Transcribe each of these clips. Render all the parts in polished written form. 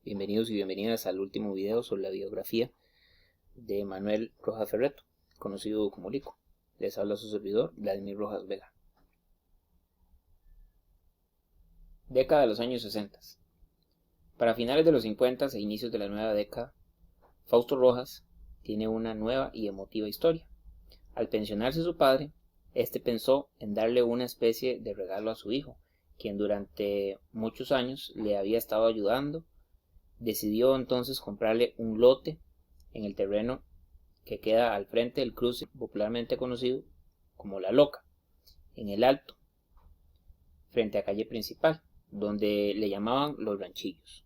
Bienvenidos y bienvenidas al último video sobre la biografía de Manuel Rojas Ferretto, conocido como Lico. Les habla su servidor, Vladimir Rojas Vega. Década de los años 60. Para finales de los 50 e inicios de la nueva década, Fausto Rojas tiene una nueva y emotiva historia. Al pensionarse su padre, este pensó en darle una especie de regalo a su hijo, quien durante muchos años le había estado ayudando. Decidió entonces comprarle un lote en el terreno que queda al frente del cruce popularmente conocido como La Loca, en el Alto, frente a calle principal, donde le llamaban Los Ranchillos.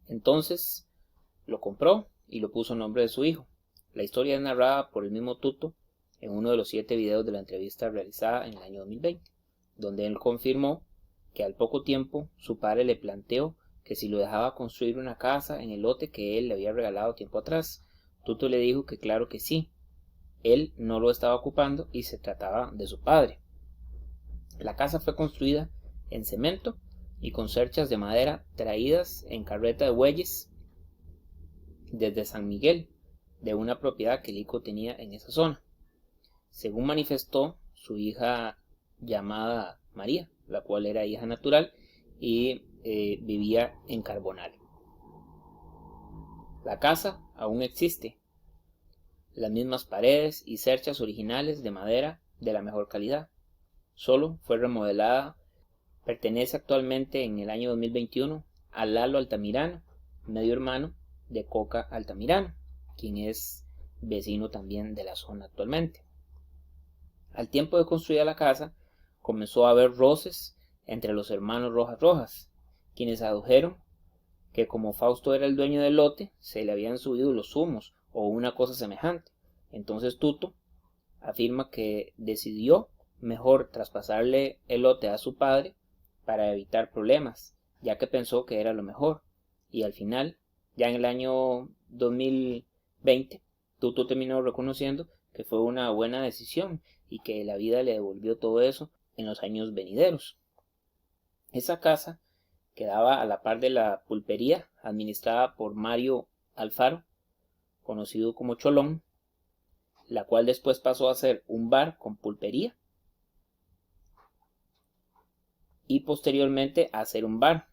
Entonces lo compró y lo puso a nombre de su hijo. La historia es narrada por el mismo Tuto en uno de los 7 videos de la entrevista realizada en el año 2020, donde él confirmó que al poco tiempo su padre le planteó que si lo dejaba construir una casa en el lote que él le había regalado tiempo atrás. Tuto le dijo que claro que sí, él no lo estaba ocupando y se trataba de su padre. La casa fue construida en cemento y con cerchas de madera traídas en carreta de bueyes desde San Miguel, de una propiedad que Lico tenía en esa zona, según manifestó su hija llamada María, la cual era hija natural y vivía en Carbonal. La casa aún existe, las mismas paredes y cerchas originales de madera de la mejor calidad. Solo fue remodelada. Pertenece actualmente en el año 2021 a Lalo Altamirano, medio hermano de Coca Altamirano, quien es vecino también de la zona actualmente. Al tiempo de construir la casa, comenzó a haber roces entre los hermanos Rojas, quienes adujeron que como Fausto era el dueño del lote, se le habían subido los humos o una cosa semejante. Entonces Tuto afirma que decidió mejor traspasarle el lote a su padre para evitar problemas, ya que pensó que era lo mejor. Y al final, ya en el año 2020, Tuto terminó reconociendo que fue una buena decisión y que la vida le devolvió todo eso en los años venideros. Esa casa quedaba a la par de la pulpería administrada por Mario Alfaro, conocido como Cholón, la cual después pasó a ser un bar con pulpería y posteriormente a ser un bar,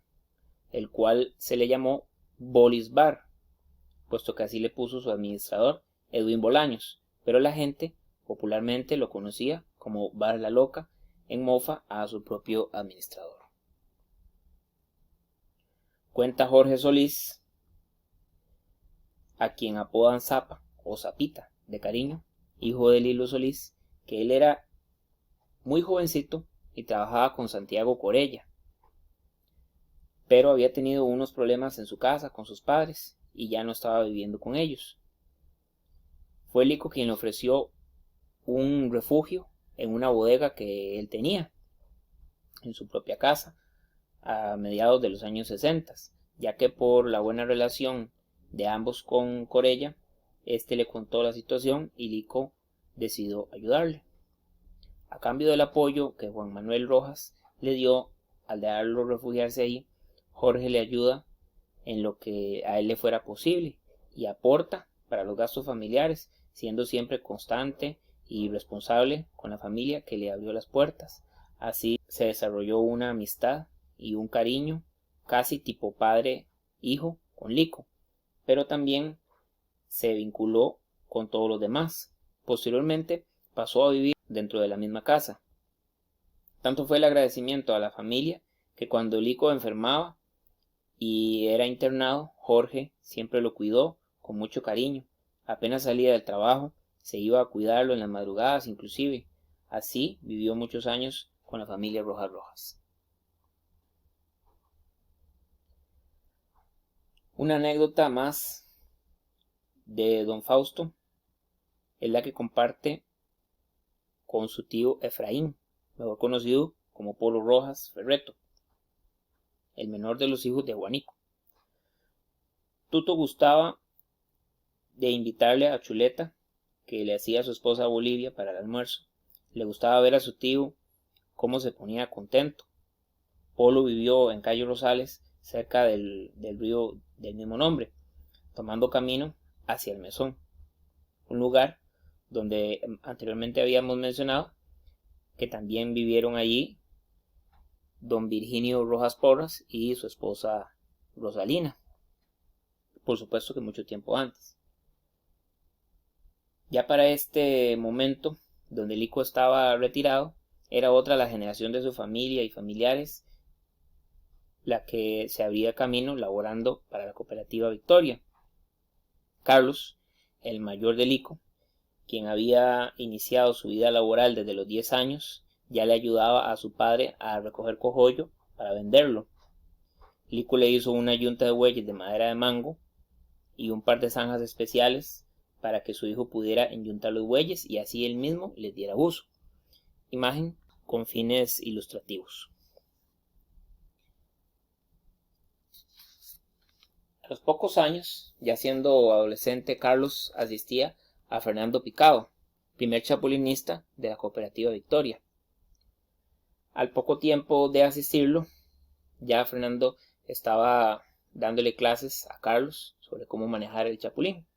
el cual se le llamó Bolis Bar, puesto que así le puso su administrador Edwin Bolaños, pero la gente popularmente lo conocía como Bar La Loca en mofa a su propio administrador. Cuenta Jorge Solís, a quien apodan Zapa o Zapita de cariño, hijo de Lilo Solís, que él era muy jovencito y trabajaba con Santiago Corella, pero había tenido unos problemas en su casa con sus padres y ya no estaba viviendo con ellos. Fue Lico quien le ofreció un refugio en una bodega que él tenía en su propia casa a mediados de los años 60, ya que por la buena relación de ambos con Corella, este le contó la situación y Lico decidió ayudarle. A cambio del apoyo que Juan Manuel Rojas le dio al dejarlo refugiarse ahí, Jorge le ayuda en lo que a él le fuera posible y aporta para los gastos familiares, siendo siempre constante y responsable con la familia que le abrió las puertas. Así se desarrolló una amistad y un cariño casi tipo padre-hijo con Lico, pero también se vinculó con todos los demás. Posteriormente pasó a vivir dentro de la misma casa. Tanto fue el agradecimiento a la familia que cuando Lico enfermaba y era internado, Jorge siempre lo cuidó con mucho cariño. Apenas salía del trabajo, se iba a cuidarlo en las madrugadas inclusive. Así vivió muchos años con la familia Rojas. Una anécdota más de don Fausto es la que comparte con su tío Efraín, mejor conocido como Polo Rojas Ferretto, el menor de los hijos de Juanico. Tuto gustaba de invitarle a chuleta que le hacía a su esposa Bolivia para el almuerzo. Le gustaba ver a su tío cómo se ponía contento. Polo vivió en Cayo Rosales cerca del río del mismo nombre, tomando camino hacia el Mesón, un lugar donde anteriormente habíamos mencionado que también vivieron allí don Virginio Rojas Porras y su esposa Rosalina, por supuesto que mucho tiempo antes. Ya para este momento, donde Lico estaba retirado, era otra la generación de su familia y familiares la que se abría camino laborando para la cooperativa Victoria. Carlos, el mayor de Lico, quien había iniciado su vida laboral desde los 10 años, ya le ayudaba a su padre a recoger cogollo para venderlo. Lico le hizo una yunta de bueyes de madera de mango y un par de zanjas especiales para que su hijo pudiera enyuntar los bueyes y así él mismo les diera uso. Imagen con fines ilustrativos. A los pocos años, ya siendo adolescente, Carlos asistía a Fernando Picado, primer chapulinista de la cooperativa Victoria. Al poco tiempo de asistirlo, ya Fernando estaba dándole clases a Carlos sobre cómo manejar el chapulín.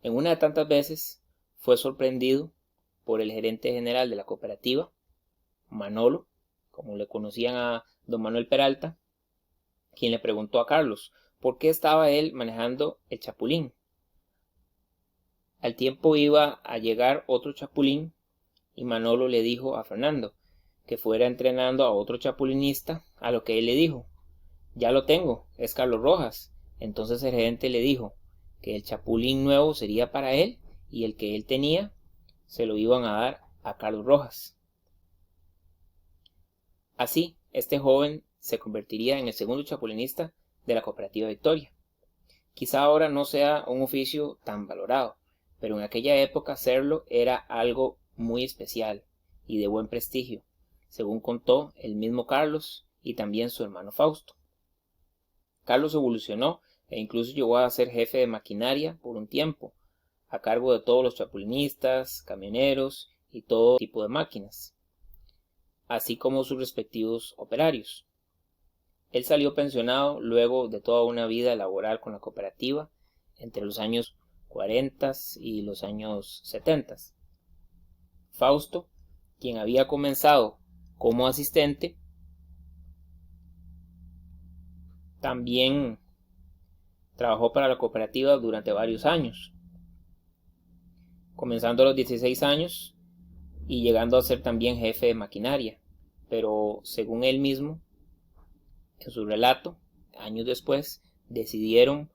En una de tantas veces fue sorprendido por el gerente general de la cooperativa, Manolo, como le conocían a don Manuel Peralta, quien le preguntó a Carlos por qué estaba él manejando el chapulín. Al tiempo iba a llegar otro chapulín y Manolo le dijo a Fernando que fuera entrenando a otro chapulinista, a lo que él le dijo: ya lo tengo, es Carlos Rojas. Entonces el gerente le dijo que el chapulín nuevo sería para él y el que él tenía se lo iban a dar a Carlos Rojas. Así, este joven se convertiría en el segundo chapulinista de la cooperativa Victoria. Quizá ahora no sea un oficio tan valorado, pero en aquella época serlo era algo muy especial y de buen prestigio, según contó el mismo Carlos y también su hermano Fausto. Carlos evolucionó e incluso llegó a ser jefe de maquinaria por un tiempo, a cargo de todos los chapulinistas, camioneros y todo tipo de máquinas, así como sus respectivos operarios. Él salió pensionado luego de toda una vida laboral con la cooperativa entre los años 40 y los años 70. Fausto, quien había comenzado como asistente, también trabajó para la cooperativa durante varios años, comenzando a los 16 años y llegando a ser también jefe de maquinaria, pero según él mismo, en su relato, años después, decidieron,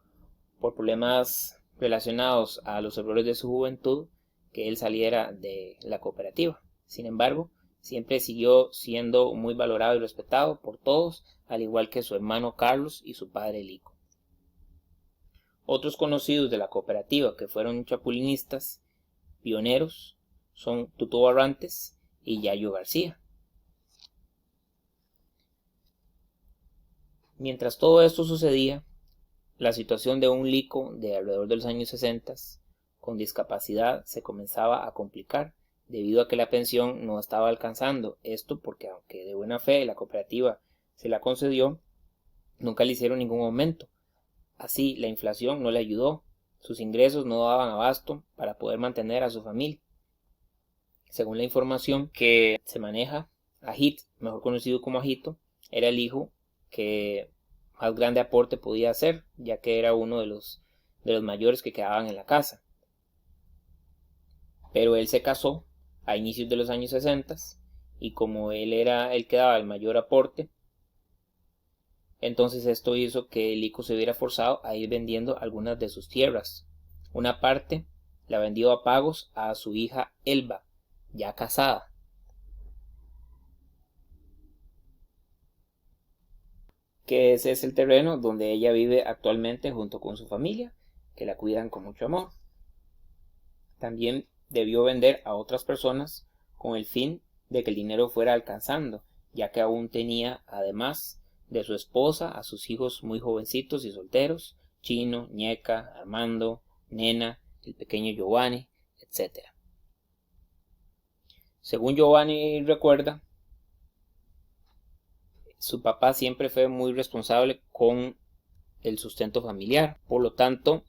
por problemas relacionados a los errores de su juventud, que él saliera de la cooperativa. Sin embargo, siempre siguió siendo muy valorado y respetado por todos, al igual que su hermano Carlos y su padre Lico. Otros conocidos de la cooperativa que fueron chapulinistas pioneros son Tuto Barrantes y Yayo García. Mientras todo esto sucedía, la situación de un Lico de alrededor de los años 60 con discapacidad se comenzaba a complicar debido a que la pensión no estaba alcanzando. Esto porque aunque de buena fe la cooperativa se la concedió, nunca le hicieron ningún aumento. Así la inflación no le ayudó, sus ingresos no daban abasto para poder mantener a su familia. Según la información que se maneja, Ajit, mejor conocido como Ajito, era el hijo que más grande aporte podía hacer, ya que era uno de los mayores que quedaban en la casa. Pero él se casó a inicios de los años 60 y como él era el que daba el mayor aporte, entonces esto hizo que Lico se viera forzado a ir vendiendo algunas de sus tierras. Una parte la vendió a pagos a su hija Elba, ya casada. Que ese es el terreno donde ella vive actualmente junto con su familia, que la cuidan con mucho amor. También debió vender a otras personas con el fin de que el dinero fuera alcanzando, ya que aún tenía, además de su esposa, a sus hijos muy jovencitos y solteros, Chino, Ñeca, Armando, Nena, el pequeño Giovanni, etc. Según Giovanni recuerda, su papá siempre fue muy responsable con el sustento familiar. Por lo tanto,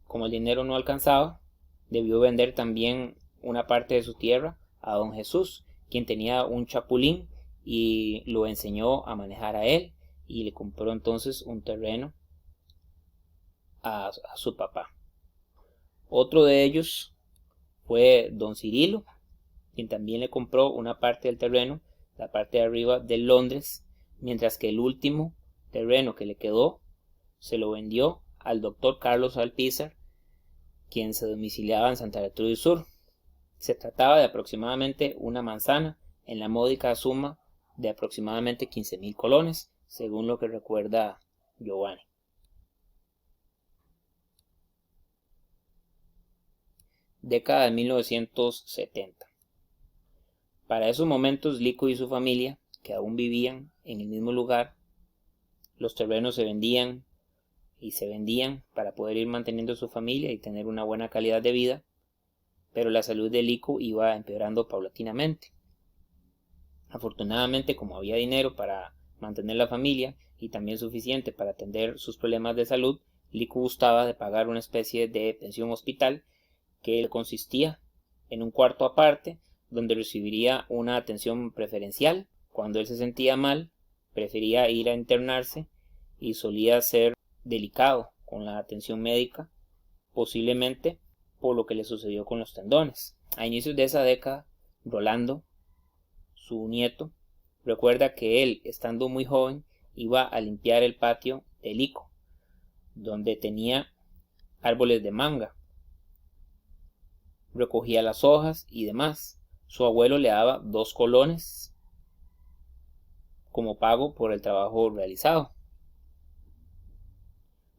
como el dinero no alcanzaba, debió vender también una parte de su tierra a don Jesús, quien tenía un chapulín y lo enseñó a manejar a él, y le compró entonces un terreno a su papá. Otro de ellos fue don Cirilo, quien también le compró una parte del terreno, la parte de arriba de Londres, mientras que el último terreno que le quedó se lo vendió al doctor Carlos Alpizar, quien se domiciliaba en Santa Gertrudis Sur. Se trataba de aproximadamente una manzana en la módica suma de aproximadamente 15.000 colones, según lo que recuerda Giovanni. Década de 1970. Para esos momentos, Lico y su familia, que aún vivían en el mismo lugar, los terrenos se vendían y se vendían para poder ir manteniendo su familia y tener una buena calidad de vida, pero la salud de Lico iba empeorando paulatinamente. Afortunadamente, como había dinero para mantener la familia y también suficiente para atender sus problemas de salud, Lico gustaba de pagar una especie de pensión hospital que consistía en un cuarto aparte donde recibiría una atención preferencial. Cuando él se sentía mal, prefería ir a internarse y solía ser delicado con la atención médica, posiblemente por lo que le sucedió con los tendones. A inicios de esa década, Rolando, su nieto, recuerda que él, estando muy joven, iba a limpiar el patio de Lico, donde tenía árboles de manga. Recogía las hojas y demás. Su abuelo le daba 2 colones como pago por el trabajo realizado.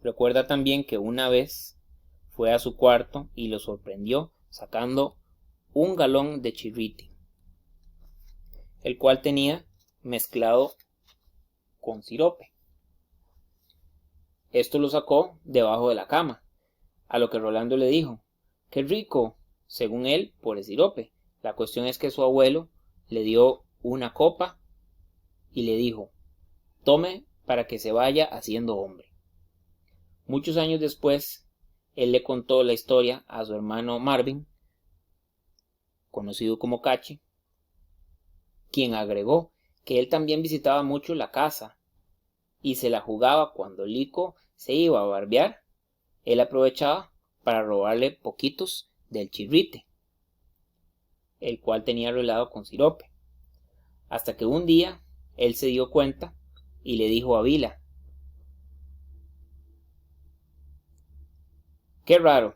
Recuerda también que una vez fue a su cuarto y lo sorprendió sacando un galón de chirrite, el cual tenía mezclado con sirope. Esto lo sacó debajo de la cama, a lo que Rolando le dijo: ¡qué rico!, según él, por el sirope. La cuestión es que su abuelo le dio una copa y le dijo: tome para que se vaya haciendo hombre. Muchos años después, él le contó la historia a su hermano Marvin, conocido como Cachi, quien agregó que él también visitaba mucho la casa y se la jugaba cuando Lico se iba a barbear. Él aprovechaba para robarle poquitos del chirrite, el cual tenía arreglado con sirope, hasta que un día él se dio cuenta y le dijo a Vila: qué raro,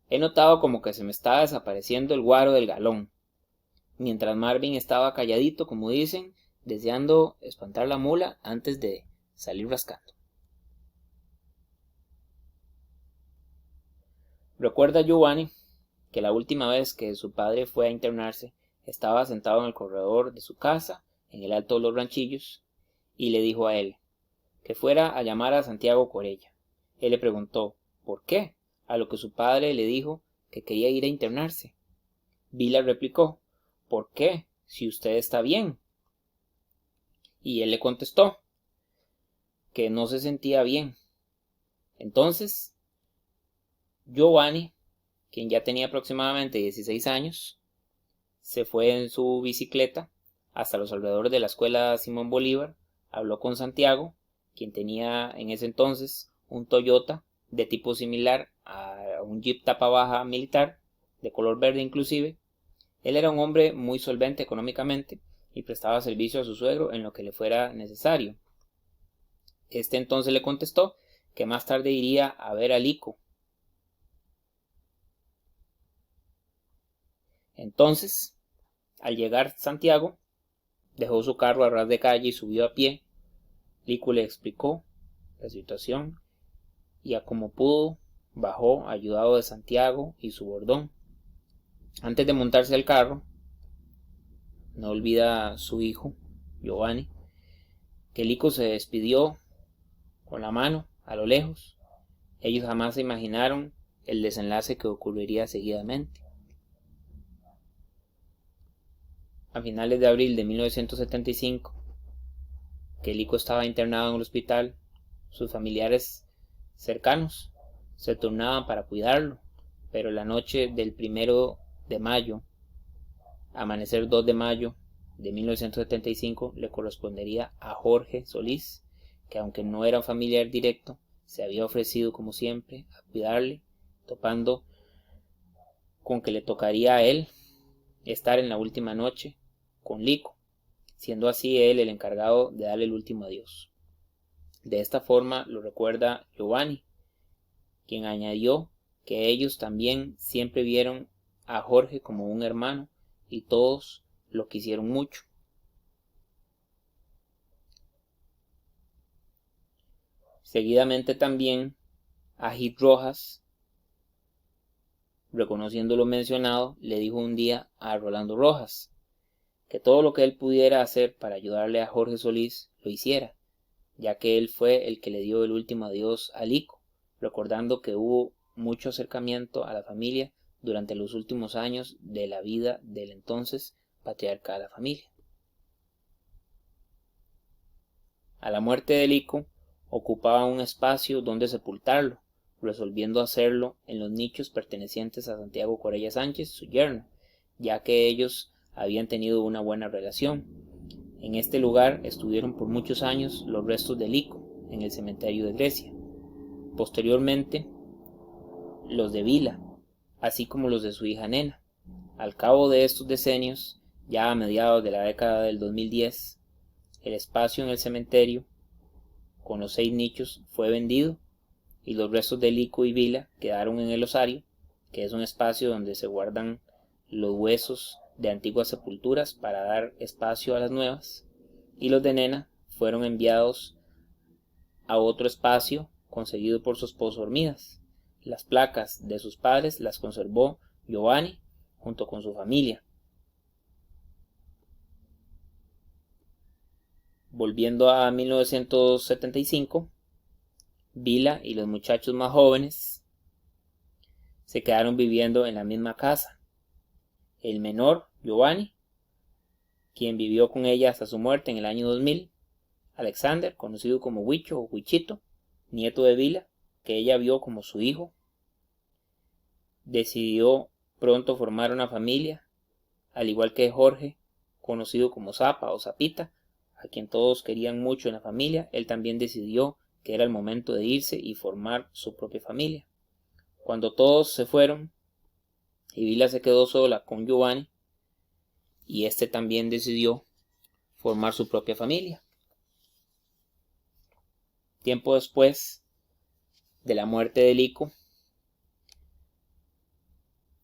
he notado como que se me está desapareciendo el guaro del galón, mientras Marvin estaba calladito, como dicen, deseando espantar la mula antes de salir rascando. Recuerda Giovanni que la última vez que su padre fue a internarse, estaba sentado en el corredor de su casa, en el Alto de los Ranchillos, y le dijo a él que fuera a llamar a Santiago Corella. Él le preguntó ¿por qué?, a lo que su padre le dijo que quería ir a internarse. Vila replicó: ¿por qué, si usted está bien? Y él le contestó que no se sentía bien. Entonces, Giovanni, quien ya tenía aproximadamente 16 años, se fue en su bicicleta hasta los alrededores de la escuela Simón Bolívar, habló con Santiago, quien tenía en ese entonces un Toyota de tipo similar a un Jeep tapa baja militar, de color verde inclusive. Él era un hombre muy solvente económicamente y prestaba servicio a su suegro en lo que le fuera necesario. Este entonces le contestó que más tarde iría a ver a Lico. Entonces, al llegar Santiago, dejó su carro a ras de calle y subió a pie. Lico le explicó la situación y a como pudo bajó, ayudado de Santiago y su bordón. Antes de montarse al carro, no olvida a su hijo, Giovanni, que Lico se despidió con la mano a lo lejos. Ellos jamás se imaginaron el desenlace que ocurriría seguidamente. A finales de abril de 1975, que Lico estaba internado en el hospital, sus familiares cercanos se turnaban para cuidarlo, pero la noche del 1 de mayo, amanecer 2 de mayo de 1975, le correspondería a Jorge Solís, que aunque no era un familiar directo, se había ofrecido como siempre a cuidarle, topando con que le tocaría a él estar en la última noche con Lico, siendo así él el encargado de darle el último adiós. De esta forma lo recuerda Giovanni, quien añadió que ellos también siempre vieron a Jorge como un hermano y todos lo quisieron mucho. Seguidamente también Agit Rojas, reconociendo lo mencionado, le dijo un día a Rolando Rojas que todo lo que él pudiera hacer para ayudarle a Jorge Solís lo hiciera, ya que él fue el que le dio el último adiós a Lico, recordando que hubo mucho acercamiento a la familia durante los últimos años de la vida del entonces patriarca de la familia. A la muerte de Lico, ocupaba un espacio donde sepultarlo, resolviendo hacerlo en los nichos pertenecientes a Santiago Corella Sánchez, su yerno, ya que ellos habían tenido una buena relación. En este lugar estuvieron por muchos años los restos de Lico, en el cementerio de Grecia. Posteriormente, los de Vila, así como los de su hija Nena. Al cabo de estos decenios, ya a mediados de la década del 2010, el espacio en el cementerio, con los 6 nichos, fue vendido y los restos de Lico y Vila quedaron en el osario, que es un espacio donde se guardan los huesos de antiguas sepulturas para dar espacio a las nuevas, y los de Nena fueron enviados a otro espacio conseguido por su esposo Hormidas. Las placas de sus padres las conservó Giovanni junto con su familia. Volviendo a 1975, Vila y los muchachos más jóvenes se quedaron viviendo en la misma casa. El menor, Giovanni, quien vivió con ella hasta su muerte en el año 2000, Alexander, conocido como Huicho o Huichito, nieto de Vila, que ella vio como su hijo, decidió pronto formar una familia, al igual que Jorge, conocido como Zapa o Zapita, a quien todos querían mucho en la familia. Él también decidió que era el momento de irse y formar su propia familia. Cuando todos se fueron y Vila se quedó sola con Giovanni, y este también decidió formar su propia familia. Tiempo después de la muerte de Lico,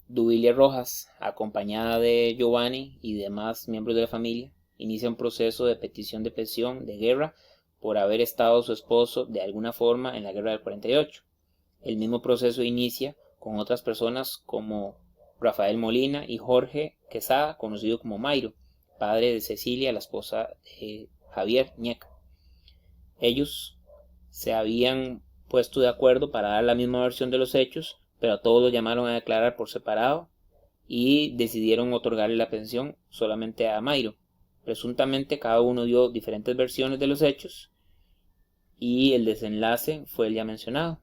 Duilia Rojas, acompañada de Giovanni y demás miembros de la familia, inicia un proceso de petición de pensión de guerra por haber estado su esposo de alguna forma en la guerra del 48. El mismo proceso inicia con otras personas como Rafael Molina y Jorge Quesada, conocido como Mayro, padre de Cecilia, la esposa de Javier Ñeca. Ellos se habían puesto de acuerdo para dar la misma versión de los hechos, pero a todos los llamaron a declarar por separado y decidieron otorgarle la pensión solamente a Mayro. Presuntamente cada uno dio diferentes versiones de los hechos y el desenlace fue el ya mencionado,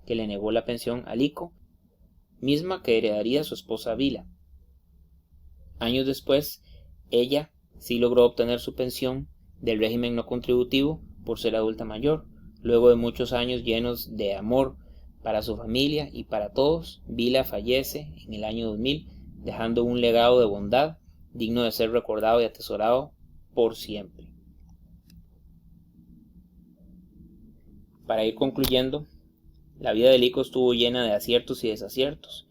que le negó la pensión a Lico, misma que heredaría su esposa Vila. Años después, ella sí logró obtener su pensión del régimen no contributivo por ser adulta mayor. Luego de muchos años llenos de amor para su familia y para todos, Vila fallece en el año 2000, dejando un legado de bondad digno de ser recordado y atesorado por siempre. Para ir concluyendo, la vida de Lico estuvo llena de aciertos y desaciertos.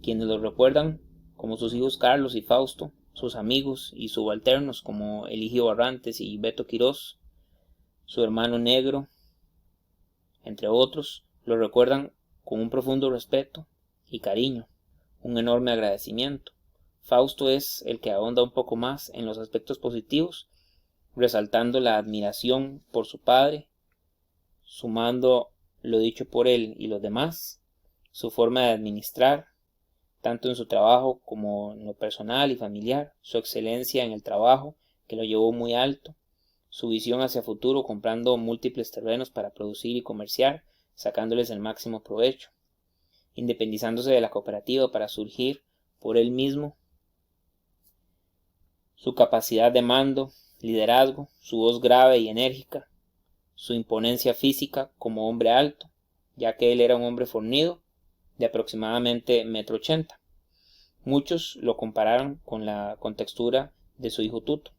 Quienes lo recuerdan como sus hijos Carlos y Fausto, sus amigos y subalternos como Eligio Barrantes y Beto Quirós, su hermano Negro, entre otros, lo recuerdan con un profundo respeto y cariño, un enorme agradecimiento. Fausto es el que ahonda un poco más en los aspectos positivos, resaltando la admiración por su padre, sumando lo dicho por él y los demás, su forma de administrar, tanto en su trabajo como en lo personal y familiar, su excelencia en el trabajo, que lo llevó muy alto, su visión hacia futuro comprando múltiples terrenos para producir y comerciar, sacándoles el máximo provecho, independizándose de la cooperativa para surgir por él mismo, su capacidad de mando, liderazgo, su voz grave y enérgica, su imponencia física como hombre alto, ya que él era un hombre fornido de aproximadamente 1,80 m. Muchos lo compararon con la contextura de su hijo Tuto.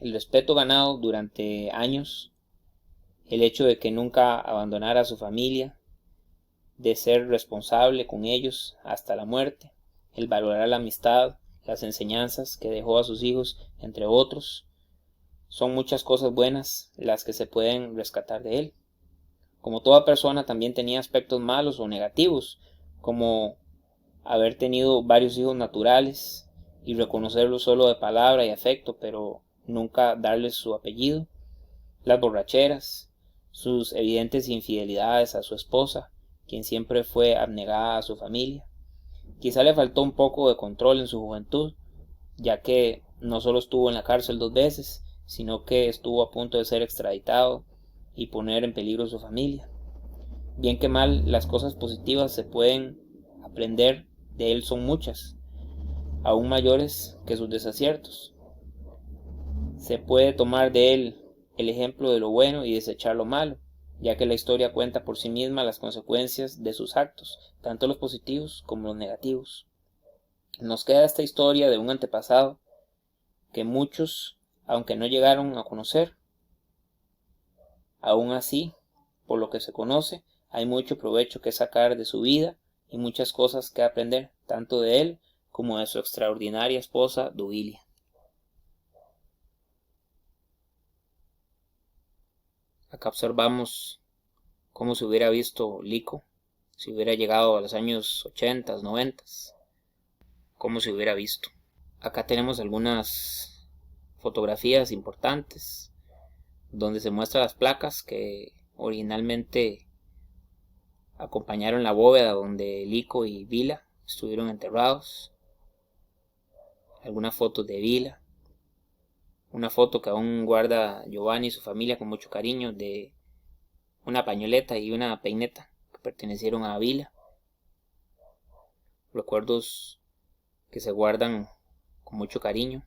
El respeto ganado durante años, el hecho de que nunca abandonara a su familia, de ser responsable con ellos hasta la muerte, el valorar la amistad, las enseñanzas que dejó a sus hijos, entre otros, son muchas cosas buenas las que se pueden rescatar de él. Como toda persona también tenía aspectos malos o negativos, como haber tenido varios hijos naturales y reconocerlos solo de palabra y afecto, pero nunca darles su apellido, las borracheras, sus evidentes infidelidades a su esposa, quien siempre fue abnegada a su familia. Quizá le faltó un poco de control en su juventud, ya que no solo estuvo en la cárcel 2 veces, sino que estuvo a punto de ser extraditado y poner en peligro su familia. Bien que mal, las cosas positivas se pueden aprender de él son muchas, aún mayores que sus desaciertos. Se puede tomar de él el ejemplo de lo bueno y desechar lo malo, ya que la historia cuenta por sí misma las consecuencias de sus actos, tanto los positivos como los negativos. Nos queda esta historia de un antepasado que muchos, aunque no llegaron a conocer, aún así, por lo que se conoce, hay mucho provecho que sacar de su vida y muchas cosas que aprender, tanto de él como de su extraordinaria esposa Duilia. Acá observamos cómo se hubiera visto Lico si hubiera llegado a los años 80, 90, cómo se hubiera visto. Acá tenemos algunas fotografías importantes donde se muestran las placas que originalmente acompañaron la bóveda donde Lico y Vila estuvieron enterrados. Algunas fotos de Vila, una foto que aún guarda Giovanni y su familia con mucho cariño de una pañoleta y una peineta que pertenecieron a Vila. Recuerdos que se guardan con mucho cariño.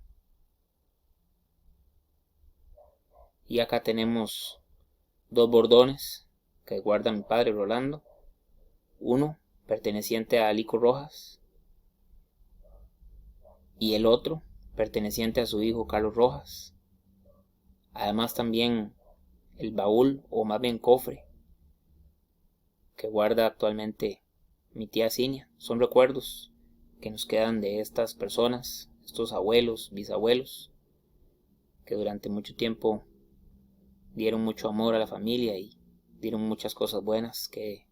Y acá tenemos 2 bordones que guarda mi padre Rolando. Uno perteneciente a Lico Rojas y el otro perteneciente a su hijo Carlos Rojas. Además también el baúl, o más bien cofre, que guarda actualmente mi tía Cinia. Son recuerdos que nos quedan de estas personas, estos abuelos, bisabuelos, que durante mucho tiempo dieron mucho amor a la familia y dieron muchas cosas buenas que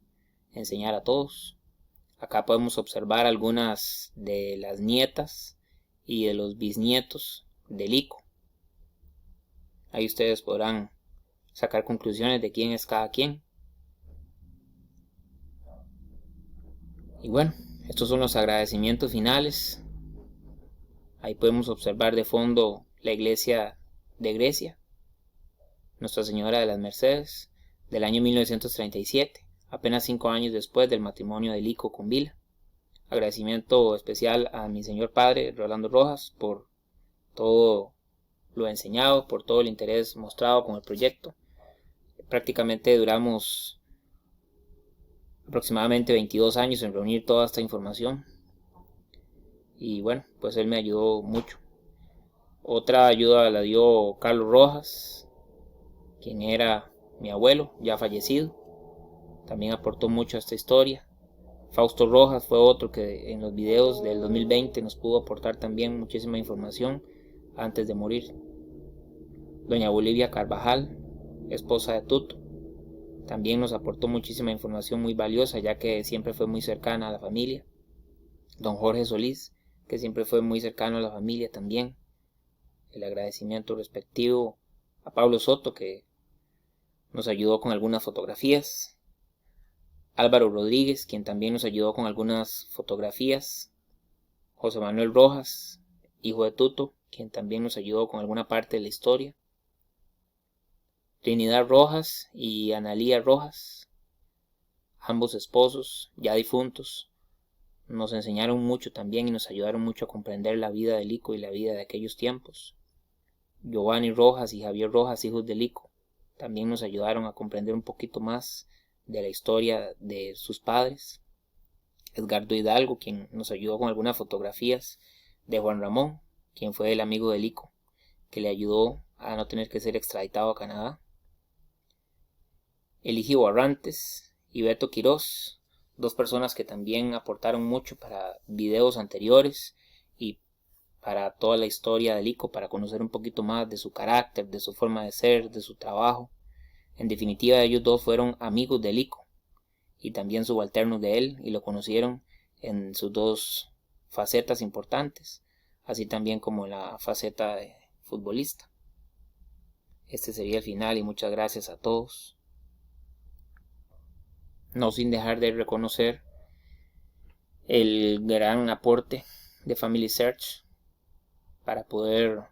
enseñar a todos. Acá podemos observar algunas de las nietas y de los bisnietos de Lico. Ahí ustedes podrán sacar conclusiones de quién es cada quien. Y bueno, estos son los agradecimientos finales. Ahí podemos observar de fondo la iglesia de Grecia, Nuestra Señora de las Mercedes, del año 1937, apenas 5 años después del matrimonio de Lico con Vila. Agradecimiento especial a mi señor padre Rolando Rojas por todo lo enseñado, por todo el interés mostrado con el proyecto. Prácticamente duramos aproximadamente 22 años en reunir toda esta información y bueno, pues él me ayudó mucho. Otra ayuda la dio Carlos Rojas, quien era mi abuelo ya fallecido, también aportó mucho a esta historia. Fausto Rojas fue otro que en los videos del 2020 nos pudo aportar también muchísima información antes de morir. Doña Bolivia Carvajal, esposa de Tuto, también nos aportó muchísima información muy valiosa, ya que siempre fue muy cercana a la familia. Don Jorge Solís, que siempre fue muy cercano a la familia también. El agradecimiento respectivo a Pablo Soto, que nos ayudó con algunas fotografías. Álvaro Rodríguez, quien también nos ayudó con algunas fotografías. José Manuel Rojas, hijo de Tuto, quien también nos ayudó con alguna parte de la historia. Trinidad Rojas y Analía Rojas, ambos esposos ya difuntos, nos enseñaron mucho también y nos ayudaron mucho a comprender la vida de Lico y la vida de aquellos tiempos. Giovanni Rojas y Javier Rojas, hijos de Lico, también nos ayudaron a comprender un poquito más de la historia de sus padres. Edgardo Hidalgo, quien nos ayudó con algunas fotografías de Juan Ramón, quien fue el amigo de Lico, que le ayudó a no tener que ser extraditado a Canadá. Eligio Barrantes y Beto Quiroz, dos personas que también aportaron mucho para videos anteriores y para toda la historia de Lico, para conocer un poquito más de su carácter, de su forma de ser, de su trabajo. En definitiva, ellos dos fueron amigos de Lico y también subalternos de él, y lo conocieron en sus dos facetas importantes, así también como la faceta de futbolista. Este sería el final y muchas gracias a todos. No sin dejar de reconocer el gran aporte de Family Search para poder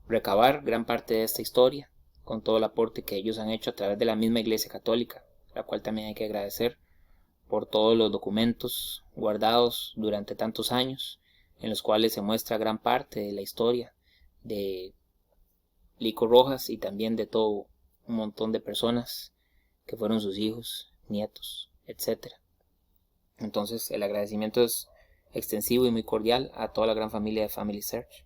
recabar gran parte de esta historia, con todo el aporte que ellos han hecho a través de la misma Iglesia Católica, la cual también hay que agradecer por todos los documentos guardados durante tantos años, en los cuales se muestra gran parte de la historia de Lico Rojas y también de todo un montón de personas que fueron sus hijos, nietos, etc. Entonces el agradecimiento es extensivo y muy cordial a toda la gran familia de Family Search.